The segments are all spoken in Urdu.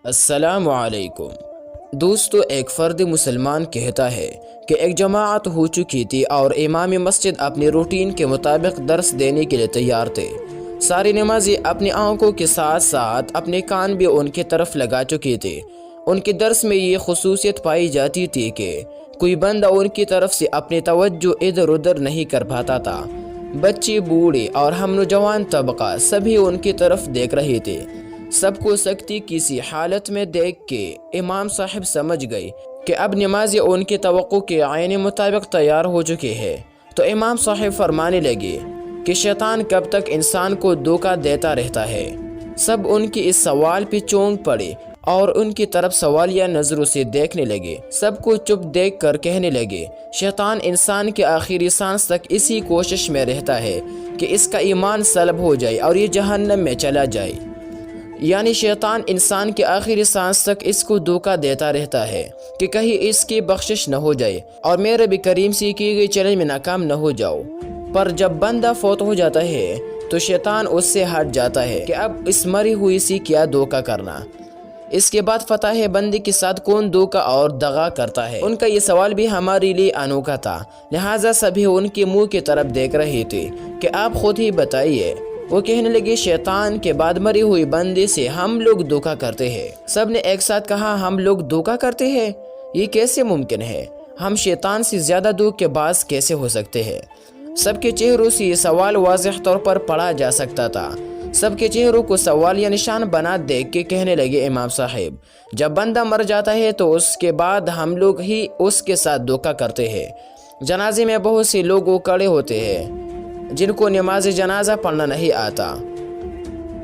السلام علیکم دوستو، ایک فرد مسلمان کہتا ہے کہ ایک جماعت ہو چکی تھی اور امام مسجد اپنی روٹین کے مطابق درس دینے کے لیے تیار تھے۔ سارے نمازی اپنی آنکھوں کے ساتھ ساتھ اپنے کان بھی ان کی طرف لگا چکے تھے۔ ان کے درس میں یہ خصوصیت پائی جاتی تھی کہ کوئی بندہ ان کی طرف سے اپنی توجہ ادھر ادھر نہیں کر پاتا تھا۔ بچے، بوڑھے اور ہم نوجوان طبقہ سبھی ان کی طرف دیکھ رہے تھے۔ سب کو سختی کسی حالت میں دیکھ کے امام صاحب سمجھ گئے کہ اب نمازی ان کی توقع کے عین مطابق تیار ہو چکے ہیں، تو امام صاحب فرمانے لگے کہ شیطان کب تک انسان کو دھوکہ دیتا رہتا ہے۔ سب ان کے اس سوال پہ چونک پڑے اور ان کی طرف سوالیہ نظروں سے دیکھنے لگے۔ سب کو چپ دیکھ کر کہنے لگے، شیطان انسان کے آخری سانس تک اسی کوشش میں رہتا ہے کہ اس کا ایمان سلب ہو جائے اور یہ جہنم میں چلا جائے۔ یعنی شیطان انسان کے آخری سانس تک اس کو دھوکہ دیتا رہتا ہے کہ کہیں اس کی بخشش نہ ہو جائے اور میرے بھی کریم سے کی گئی چیلنج میں ناکام نہ ہو جاؤ۔ پر جب بندہ فوت ہو جاتا ہے تو شیطان اس سے ہٹ جاتا ہے کہ اب اس مری ہوئی سے کیا دھوکہ کرنا۔ اس کے بعد پتہ ہے بندے کے ساتھ کون دھوکہ اور دغا کرتا ہے۔ ان کا یہ سوال بھی ہمارے لیے انوکھا تھا، لہٰذا سبھی ان کے منہ کی طرف دیکھ رہے تھے کہ آپ خود ہی بتائیے۔ وہ کہنے لگے، شیطان کے بعد مری ہوئی بندے سے ہم لوگ دھوکہ کرتے ہیں۔ سب نے ایک ساتھ کہا، ہم لوگ دھوکہ کرتے ہیں؟ یہ کیسے ممکن ہے؟ ہم شیطان سے زیادہ دھوکے باز کیسے ہو سکتے ہیں؟ سب کے چہروں سے یہ سوال واضح طور پر پڑھا جا سکتا تھا۔ سب کے چہروں کو سوال یا نشان بنا دیکھ کے کہنے لگے امام صاحب، جب بندہ مر جاتا ہے تو اس کے بعد ہم لوگ ہی اس کے ساتھ دھوکہ کرتے ہیں۔ جنازے میں بہت سے لوگ کھڑے ہوتے ہیں جن کو نماز جنازہ پڑھنا نہیں آتا،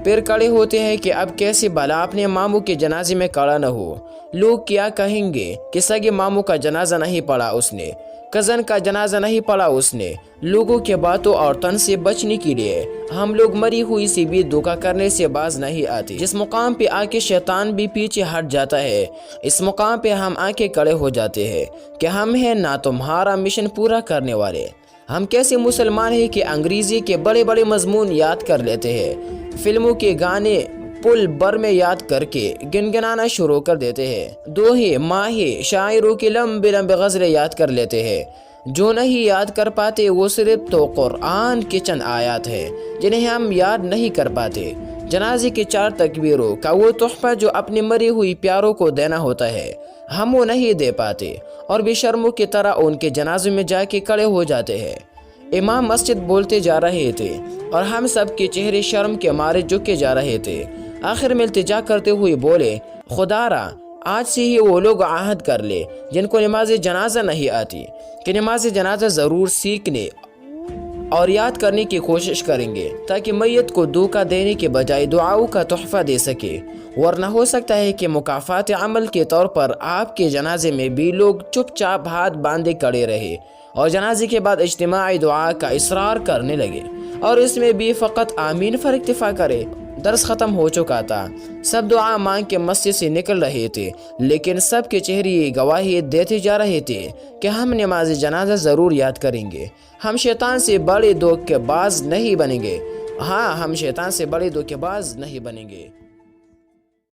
پھر کھڑے ہوتے ہیں کہ اب کیسے بھلا اپنے ماموں کے جنازے میں کھڑا نہ ہو۔ لوگ کیا کہیں گے کہ سگے ماموں کا جنازہ نہیں پڑھا اس نے، کزن کا جنازہ نہیں پڑھا اس نے۔ لوگوں کے باتوں اور تن سے بچنے کے لیے ہم لوگ مری ہوئی سے بھی دھوکہ کرنے سے باز نہیں آتے۔ جس مقام پہ آ کے شیطان بھی پیچھے ہٹ جاتا ہے، اس مقام پہ ہم آ کے کھڑے ہو جاتے ہیں کہ ہم ہیں نہ تمہارا مشن پورا کرنے والے۔ ہم کیسے مسلمان ہیں کہ انگریزی کے بڑے بڑے مضمون یاد کر لیتے ہیں، فلموں کے گانے پل بر میں یاد کر کے گنگنانا شروع کر دیتے ہیں، دوہے ماہے شاعروں کی لمبے لمبے غزلیں یاد کر لیتے ہیں۔ جو نہیں یاد کر پاتے وہ صرف تو قرآن کے چند آیات ہیں جنہیں ہم یاد نہیں کر پاتے۔ جنازے کی 4 تکبیروں کا وہ تحفہ جو اپنی مری ہوئی پیاروں کو دینا ہوتا ہے، ہم وہ نہیں دے پاتے اور بے شرموں کی طرح ان کے جنازے میں جا کے کھڑے ہو جاتے ہیں۔ امام مسجد بولتے جا رہے تھے اور ہم سب کے چہرے شرم کے مارے جھکے جا رہے تھے۔ آخر میں التجا کرتے ہوئے بولے، خدا را آج سے ہی وہ لوگ عہد کر لے جن کو نماز جنازہ نہیں آتی کہ نماز جنازہ ضرور سیکھنے اور یاد کرنے کی کوشش کریں گے تاکہ میت کو دھوکہ دینے کے بجائے دعاؤں کا تحفہ دے سکے، ورنہ ہو سکتا ہے کہ مکافات عمل کے طور پر آپ کے جنازے میں بھی لوگ چپ چاپ ہاتھ باندھے کھڑے رہے اور جنازے کے بعد اجتماعی دعا کا اصرار کرنے لگے اور اس میں بھی فقط آمین پر اکتفا کرے۔ درس ختم ہو چکا تھا، سب دعا مانگ کے مسجد سے نکل رہے تھے، لیکن سب کے چہرے یہ گواہی دیتے جا رہے تھے کہ ہم نماز جنازہ ضرور یاد کریں گے، ہم شیطان سے بڑے دھوکے باز نہیں بنیں گے۔ ہاں، ہم شیطان سے بڑے دھوکے باز نہیں بنیں گے۔